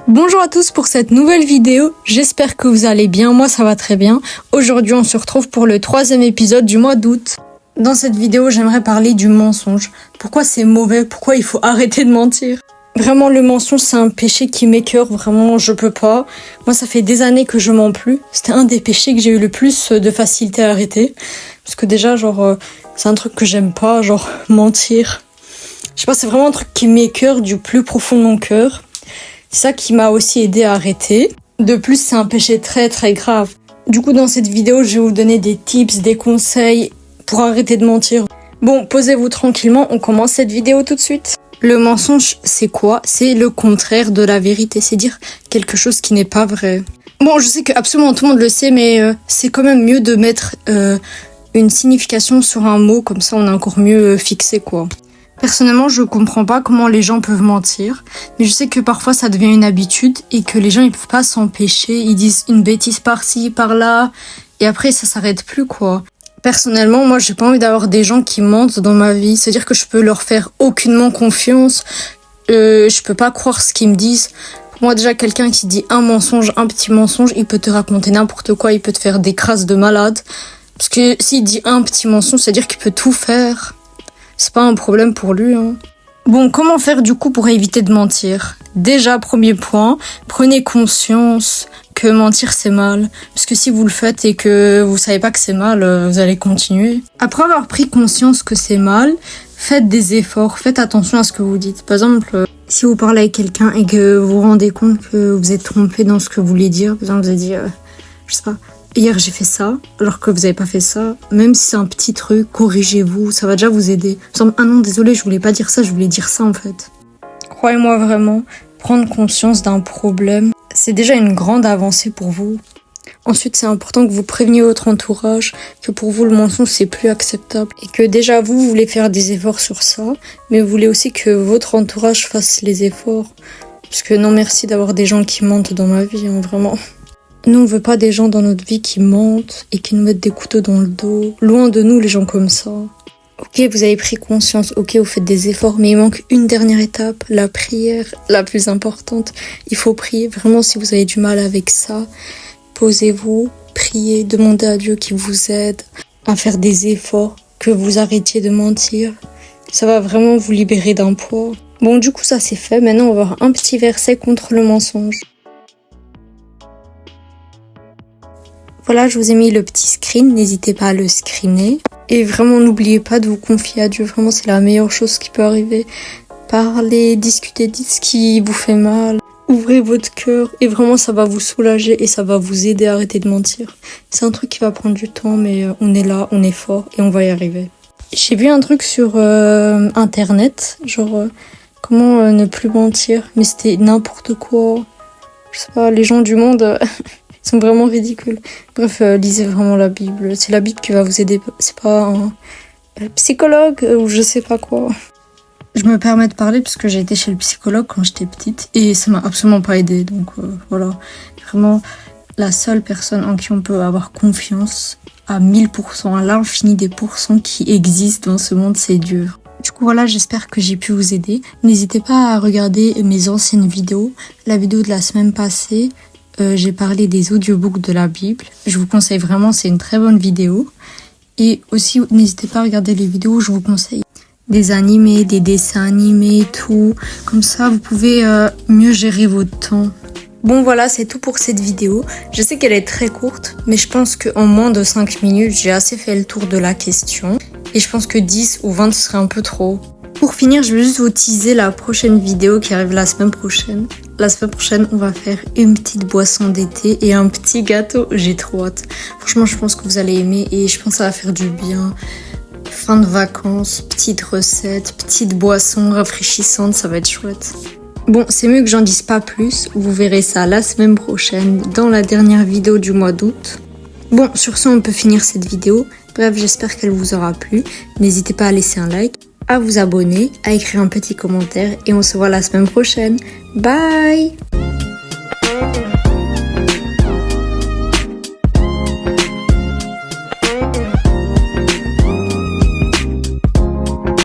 Bonjour à tous pour cette nouvelle vidéo, j'espère que vous allez bien, moi ça va très bien. Aujourd'hui on se retrouve pour le 3e épisode du mois d'août. Dans cette vidéo j'aimerais parler du mensonge. Pourquoi c'est mauvais, pourquoi il faut arrêter de mentir. Vraiment le mensonge c'est un péché qui m'écœure, vraiment je peux pas. Moi ça fait des années que je mens plus, c'était un des péchés que j'ai eu le plus de facilité à arrêter. Parce que déjà c'est un truc que j'aime pas, mentir. Je sais pas, c'est vraiment un truc qui m'écœure du plus profond de mon cœur. C'est ça qui m'a aussi aidé à arrêter. De plus, c'est un péché très très grave. Du coup, dans cette vidéo, je vais vous donner des tips, des conseils pour arrêter de mentir. Bon, posez-vous tranquillement, on commence cette vidéo tout de suite. Le mensonge, c'est quoi? C'est le contraire de la vérité, c'est dire quelque chose qui n'est pas vrai. Bon, je sais que absolument tout le monde le sait, mais c'est quand même mieux de mettre une signification sur un mot, comme ça on est encore mieux fixé, quoi. Personnellement, je comprends pas comment les gens peuvent mentir, mais je sais que parfois ça devient une habitude et que les gens ils peuvent pas s'empêcher, ils disent une bêtise par-ci, par-là, et après ça s'arrête plus, quoi. Personnellement, moi j'ai pas envie d'avoir des gens qui mentent dans ma vie, c'est-à-dire que je peux leur faire aucunement confiance, je peux pas croire ce qu'ils me disent. Pour moi déjà quelqu'un qui dit un mensonge, un petit mensonge, il peut te raconter n'importe quoi, il peut te faire des crasses de malade, parce que s'il dit un petit mensonge, c'est-à-dire qu'il peut tout faire. C'est pas un problème pour lui, hein. Bon, comment faire du coup pour éviter de mentir? Déjà, premier point, prenez conscience que mentir c'est mal. Parce que si vous le faites et que vous savez pas que c'est mal, vous allez continuer. Après avoir pris conscience que c'est mal, faites des efforts, faites attention à ce que vous dites. Par exemple, si vous parlez avec quelqu'un et que vous vous rendez compte que vous êtes trompé dans ce que vous voulez dire, par exemple vous avez dit, je sais pas, hier j'ai fait ça, alors que vous avez pas fait ça. Même si c'est un petit truc, corrigez-vous, ça va déjà vous aider. Ah non, désolé, je voulais pas dire ça, je voulais dire ça en fait. Croyez-moi vraiment, prendre conscience d'un problème, c'est déjà une grande avancée pour vous. Ensuite, c'est important que vous préveniez votre entourage que pour vous le mensonge c'est plus acceptable. Et que déjà vous voulez faire des efforts sur ça, mais vous voulez aussi que votre entourage fasse les efforts. Parce que non merci d'avoir des gens qui mentent dans ma vie, hein, vraiment. Nous, on veut pas des gens dans notre vie qui mentent et qui nous mettent des couteaux dans le dos. Loin de nous, les gens comme ça. Ok, vous avez pris conscience, ok, vous faites des efforts, mais il manque une dernière étape, la prière, la plus importante. Il faut prier, vraiment, si vous avez du mal avec ça, posez-vous, priez, demandez à Dieu qu'il vous aide à faire des efforts, que vous arrêtiez de mentir. Ça va vraiment vous libérer d'un poids. Bon, du coup, ça c'est fait. Maintenant, on va voir un petit verset contre le mensonge. Voilà, je vous ai mis le petit screen, n'hésitez pas à le screener. Et vraiment, n'oubliez pas de vous confier à Dieu, vraiment c'est la meilleure chose qui peut arriver. Parlez, discutez, dites ce qui vous fait mal. Ouvrez votre cœur et vraiment ça va vous soulager et ça va vous aider à arrêter de mentir. C'est un truc qui va prendre du temps, mais on est là, on est fort et on va y arriver. J'ai vu un truc sur internet, comment ne plus mentir, mais c'était n'importe quoi. Je sais pas, les gens du monde... Ils sont vraiment ridicules. Bref, lisez vraiment la Bible. C'est la Bible qui va vous aider. C'est pas un psychologue ou je sais pas quoi. Je me permets de parler parce que j'ai été chez le psychologue quand j'étais petite et ça m'a absolument pas aidé. Donc voilà, vraiment la seule personne en qui on peut avoir confiance à 1000%, à l'infini des pourcents qui existent dans ce monde, c'est Dieu. Du coup voilà, j'espère que j'ai pu vous aider. N'hésitez pas à regarder mes anciennes vidéos. La vidéo de la semaine passée, j'ai parlé des audiobooks de la Bible. Je vous conseille vraiment, c'est une très bonne vidéo. Et aussi, n'hésitez pas à regarder les vidéos où je vous conseille des animés, des dessins animés, tout. Comme ça, vous pouvez mieux gérer votre temps. Bon voilà, c'est tout pour cette vidéo. Je sais qu'elle est très courte, mais je pense qu'en moins de 5 minutes, j'ai assez fait le tour de la question. Et je pense que 10 ou 20, ce serait un peu trop. Pour finir, je vais juste vous teaser la prochaine vidéo qui arrive la semaine prochaine. La semaine prochaine, on va faire une petite boisson d'été et un petit gâteau. J'ai trop hâte. Franchement, je pense que vous allez aimer et je pense que ça va faire du bien. Fin de vacances, petite recette, petite boisson rafraîchissante, ça va être chouette. Bon, c'est mieux que j'en dise pas plus. Vous verrez ça la semaine prochaine dans la dernière vidéo du mois d'août. Bon, sur ce, on peut finir cette vidéo. Bref, j'espère qu'elle vous aura plu. N'hésitez pas à laisser un like, à vous abonner, à écrire un petit commentaire et on se voit la semaine prochaine. Bye!